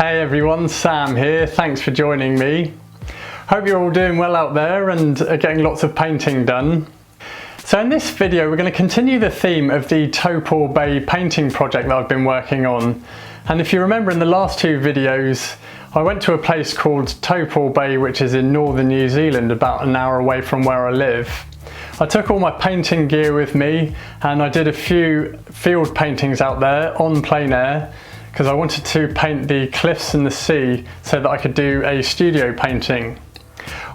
Hey everyone, Sam here. Thanks for joining me. Hope you're all doing well out there and are getting lots of painting done. So in this video we're going to continue the theme of the Taupo Bay painting project that I've been working on. And if you remember in the last two videos I went to a place called Taupo Bay, which is in northern New Zealand, about an hour away from where I live. I took all my painting gear with me and I did a few field paintings out there on plein air because I wanted to paint the cliffs and the sea so that I could do a studio painting.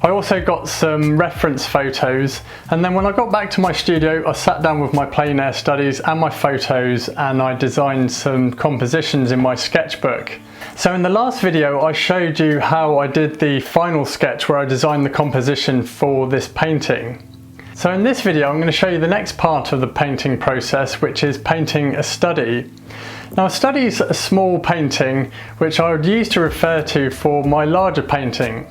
I also got some reference photos, and then when I got back to my studio I sat down with my plein air studies and my photos and I designed some compositions in my sketchbook. So in the last video I showed you how I did the final sketch where I designed the composition for this painting. So in this video I'm going to show you the next part of the painting process, which is painting a study. Now a study is a small painting which I would use to refer to for my larger painting.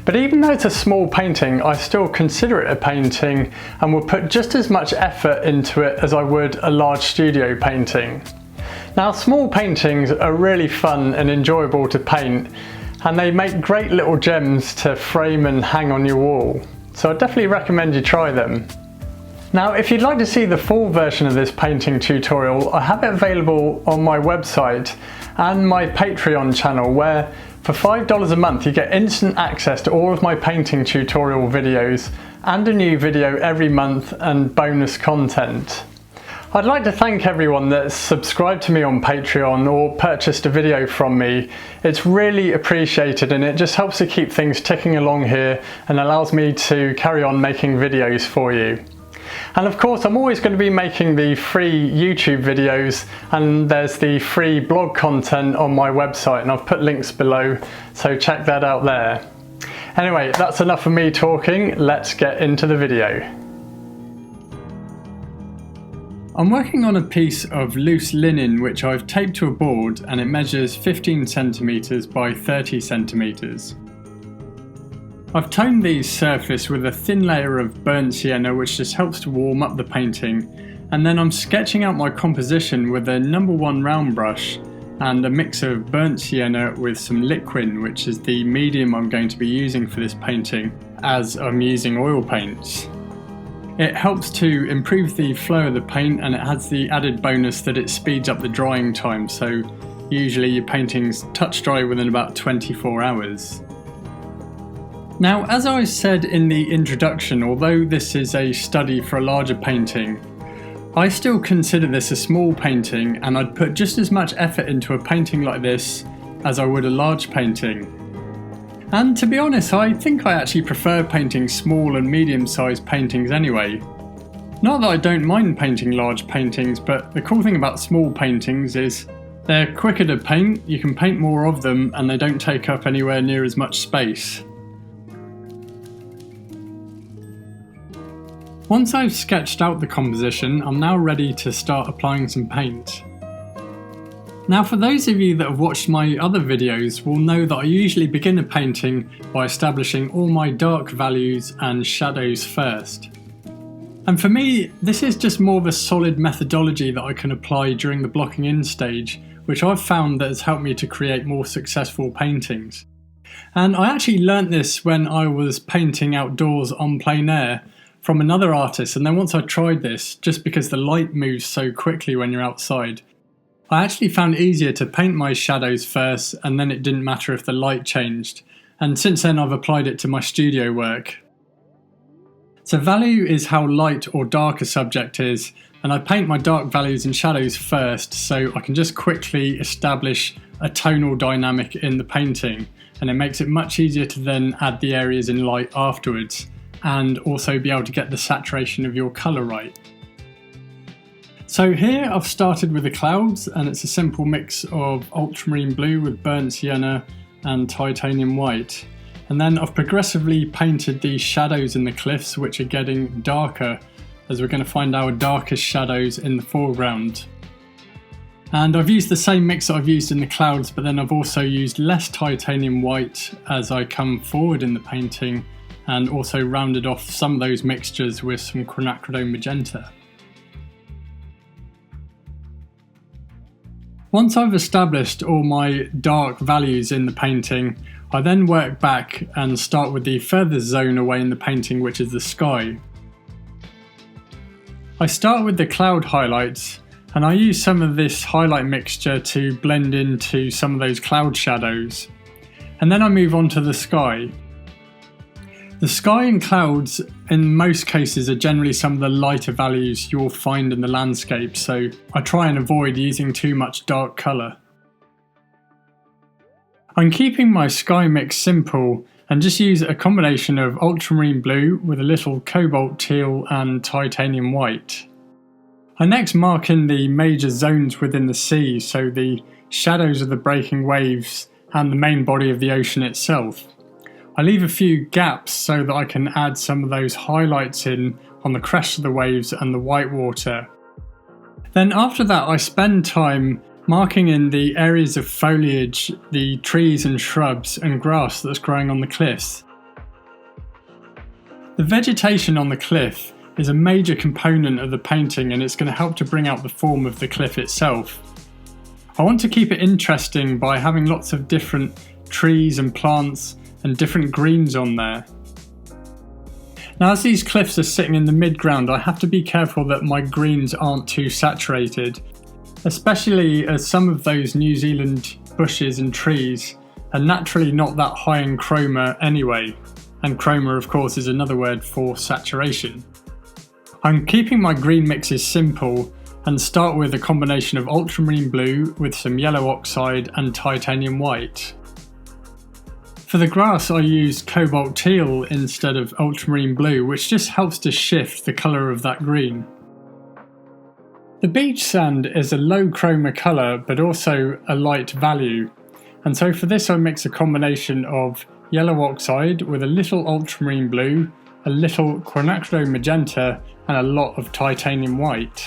But even though it's a small painting, I still consider it a painting and will put just as much effort into it as I would a large studio painting. Now small paintings are really fun and enjoyable to paint, and they make great little gems to frame and hang on your wall. So I definitely recommend you try them. Now if you'd like to see the full version of this painting tutorial, I have it available on my website and my Patreon channel, where for $5 a month you get instant access to all of my painting tutorial videos and a new video every month and bonus content. I'd like to thank everyone that's subscribed to me on Patreon or purchased a video from me. It's really appreciated and it just helps to keep things ticking along here and allows me to carry on making videos for you. And of course I'm always going to be making the free YouTube videos, and there's the free blog content on my website and I've put links below, so check that out there. Anyway, that's enough of me talking, let's get into the video. I'm working on a piece of loose linen which I've taped to a board, and it measures 15 cm by 30 cm. I've toned the surface with a thin layer of burnt sienna which just helps to warm up the painting, and then I'm sketching out my composition with a No. 1 round brush and a mix of burnt sienna with some liquid, which is the medium I'm going to be using for this painting, as I'm using oil paints. It helps to improve the flow of the paint, and it has the added bonus that it speeds up the drying time, so usually your paintings touch dry within about 24 hours. Now, as I said in the introduction, although this is a study for a larger painting, I still consider this a small painting, and I'd put just as much effort into a painting like this as I would a large painting. And to be honest, I think I actually prefer painting small and medium-sized paintings anyway. Not that I don't mind painting large paintings, but the cool thing about small paintings is they're quicker to paint, you can paint more of them, and they don't take up anywhere near as much space. Once I've sketched out the composition, I'm now ready to start applying some paint. Now for those of you that have watched my other videos will know that I usually begin a painting by establishing all my dark values and shadows first. And for me, this is just more of a solid methodology that I can apply during the blocking in stage, which I've found that has helped me to create more successful paintings. And I actually learnt this when I was painting outdoors on plein air from another artist, and then once I tried this, just because the light moves so quickly when you're outside, I actually found it easier to paint my shadows first, and then it didn't matter if the light changed. And since then I've applied it to my studio work. So value is how light or dark a subject is, and I paint my dark values and shadows first so I can just quickly establish a tonal dynamic in the painting, and it makes it much easier to then add the areas in light afterwards, and also be able to get the saturation of your colour right. So here I've started with the clouds, and it's a simple mix of ultramarine blue with burnt sienna and titanium white. And then I've progressively painted the shadows in the cliffs, which are getting darker as we're going to find our darkest shadows in the foreground. And I've used the same mix that I've used in the clouds, but then I've also used less titanium white as I come forward in the painting, and also rounded off some of those mixtures with some quinacridone magenta. Once I've established all my dark values in the painting, I then work back and start with the furthest zone away in the painting, which is the sky. I start with the cloud highlights, and I use some of this highlight mixture to blend into some of those cloud shadows. And then I move on to the sky. The sky and clouds in most cases are generally some of the lighter values you'll find in the landscape, so I try and avoid using too much dark colour. I'm keeping my sky mix simple and just use a combination of ultramarine blue with a little cobalt teal and titanium white. I next mark in the major zones within the sea, so the shadows of the breaking waves and the main body of the ocean itself. I leave a few gaps so that I can add some of those highlights in on the crest of the waves and the white water. Then after that I spend time marking in the areas of foliage, the trees and shrubs and grass that's growing on the cliffs. The vegetation on the cliff is a major component of the painting, and it's going to help to bring out the form of the cliff itself. I want to keep it interesting by having lots of different trees and plants and different greens on there. Now, as these cliffs are sitting in the mid-ground, I have to be careful that my greens aren't too saturated, especially as some of those New Zealand bushes and trees are naturally not that high in chroma anyway, and chroma of course is another word for saturation. I'm keeping my green mixes simple and start with a combination of ultramarine blue with some yellow oxide and titanium white. For the grass I used cobalt teal instead of ultramarine blue, which just helps to shift the colour of that green. The beach sand is a low chroma colour but also a light value, and so for this I mix a combination of yellow oxide with a little ultramarine blue, a little quinacridone magenta and a lot of titanium white.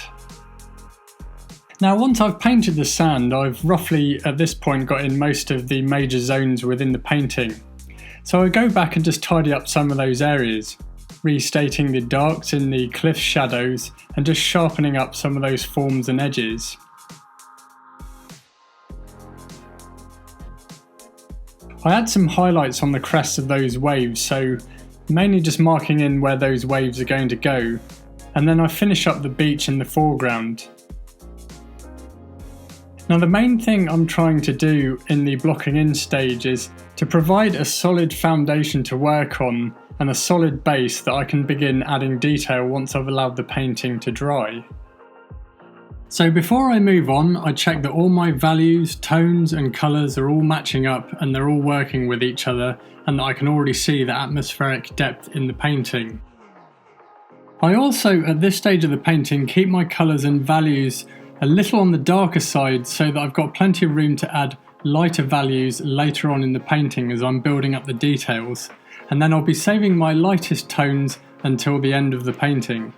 Now once I've painted the sand, I've roughly at this point got in most of the major zones within the painting. So I go back and just tidy up some of those areas, restating the darks in the cliff shadows and just sharpening up some of those forms and edges. I add some highlights on the crests of those waves, so mainly just marking in where those waves are going to go, and then I finish up the beach in the foreground. Now the main thing I'm trying to do in the blocking in stage is to provide a solid foundation to work on and a solid base that I can begin adding detail once I've allowed the painting to dry. So before I move on, I check that all my values, tones and colours are all matching up and they're all working with each other, and that I can already see the atmospheric depth in the painting. I also, at this stage of the painting, keep my colours and values a little on the darker side so that I've got plenty of room to add lighter values later on in the painting as I'm building up the details, and then I'll be saving my lightest tones until the end of the painting.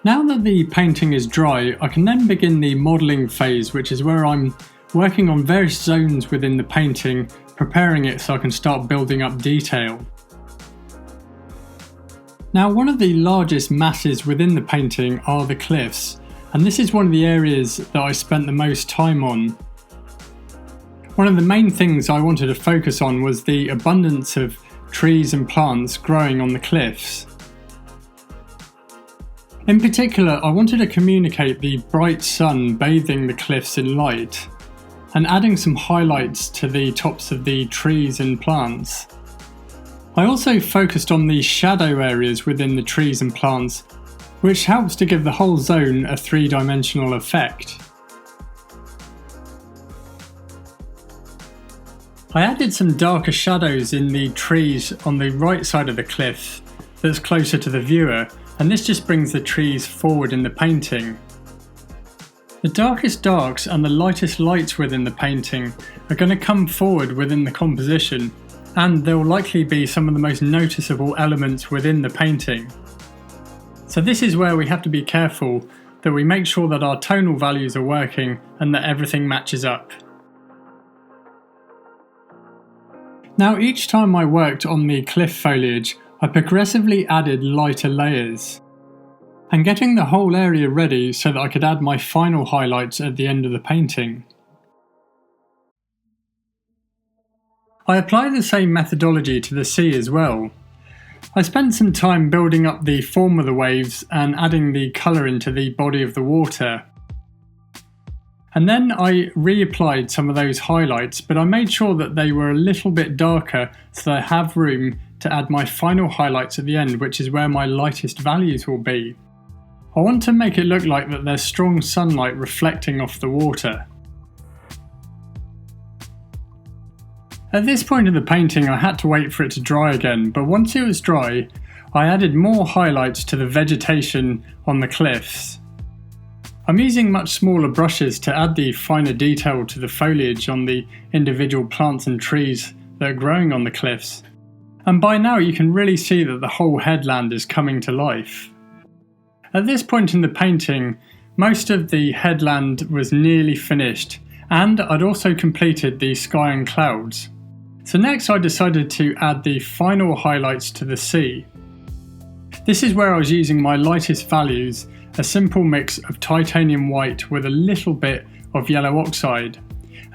Now that the painting is dry, I can then begin the modelling phase, which is where I'm working on various zones within the painting, preparing it so I can start building up detail. Now, one of the largest masses within the painting are the cliffs, and this is one of the areas that I spent the most time on. One of the main things I wanted to focus on was the abundance of trees and plants growing on the cliffs. In particular, I wanted to communicate the bright sun bathing the cliffs in light, and adding some highlights to the tops of the trees and plants. I also focused on the shadow areas within the trees and plants, which helps to give the whole zone a three-dimensional effect. I added some darker shadows in the trees on the right side of the cliff that's closer to the viewer, and this just brings the trees forward in the painting. The darkest darks and the lightest lights within the painting are going to come forward within the composition, and they'll likely be some of the most noticeable elements within the painting. So this is where we have to be careful that we make sure that our tonal values are working and that everything matches up. Now, each time I worked on the cliff foliage, I progressively added lighter layers. and getting the whole area ready so that I could add my final highlights at the end of the painting. I apply the same methodology to the sea as well. I spent some time building up the form of the waves and adding the colour into the body of the water. And then I reapplied some of those highlights, but I made sure that they were a little bit darker so that I have room to add my final highlights at the end, which is where my lightest values will be. I want to make it look like that there's strong sunlight reflecting off the water. At this point in the painting I had to wait for it to dry again, but once it was dry I added more highlights to the vegetation on the cliffs. I'm using much smaller brushes to add the finer detail to the foliage on the individual plants and trees that are growing on the cliffs. And by now you can really see that the whole headland is coming to life. At this point in the painting, most of the headland was nearly finished, and I'd also completed the sky and clouds. So next I decided to add the final highlights to the sea. This is where I was using my lightest values, a simple mix of titanium white with a little bit of yellow oxide,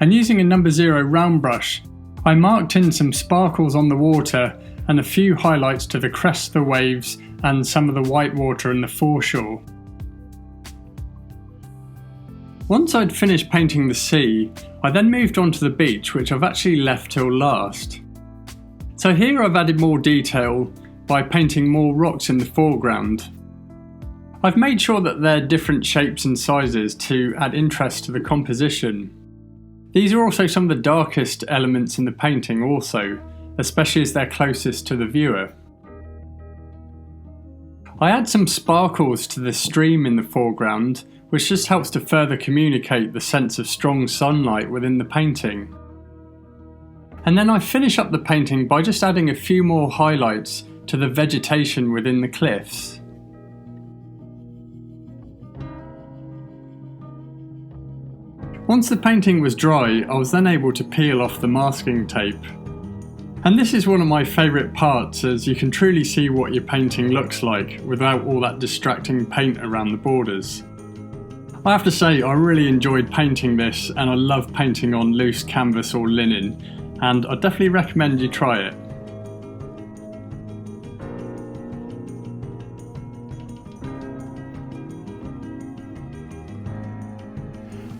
and using a number 0 round brush I marked in some sparkles on the water and a few highlights to the crest of the waves and some of the white water in the foreshore. Once I'd finished painting the sea, I then moved on to the beach, which I've actually left till last. So here I've added more detail by painting more rocks in the foreground. I've made sure that they're different shapes and sizes to add interest to the composition. These are also some of the darkest elements in the painting also, especially as they're closest to the viewer. I add some sparkles to the stream in the foreground, which just helps to further communicate the sense of strong sunlight within the painting. And then I finish up the painting by just adding a few more highlights to the vegetation within the cliffs. Once the painting was dry, I was then able to peel off the masking tape. And this is one of my favourite parts, as you can truly see what your painting looks like without all that distracting paint around the borders. I have to say I really enjoyed painting this, and I love painting on loose canvas or linen, and I definitely recommend you try it.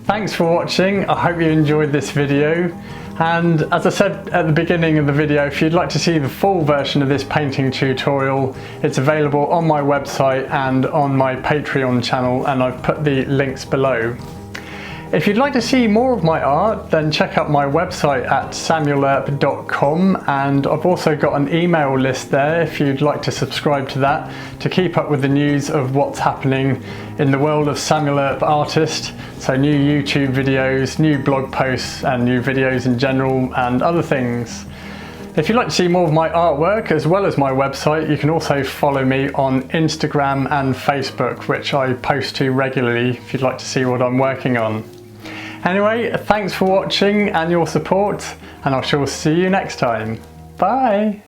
Thanks for watching, I hope you enjoyed this video, and as I said at the beginning of the video, if you'd like to see the full version of this painting tutorial, it's available on my website and on my Patreon channel, and I've put the links below. If you'd like to see more of my art, then check out my website at smallish.com, and I've also got an email list there if you'd like to subscribe to that to keep up with the news of what's happening in the world of Samuel Earp artist. So new YouTube videos, new blog posts and new videos in general and other things. If you'd like to see more of my artwork as well as my website, you can also follow me on Instagram and Facebook, which I post to regularly if you'd like to see what I'm working on. Anyway, thanks for watching and your support, and I shall see you next time. Bye!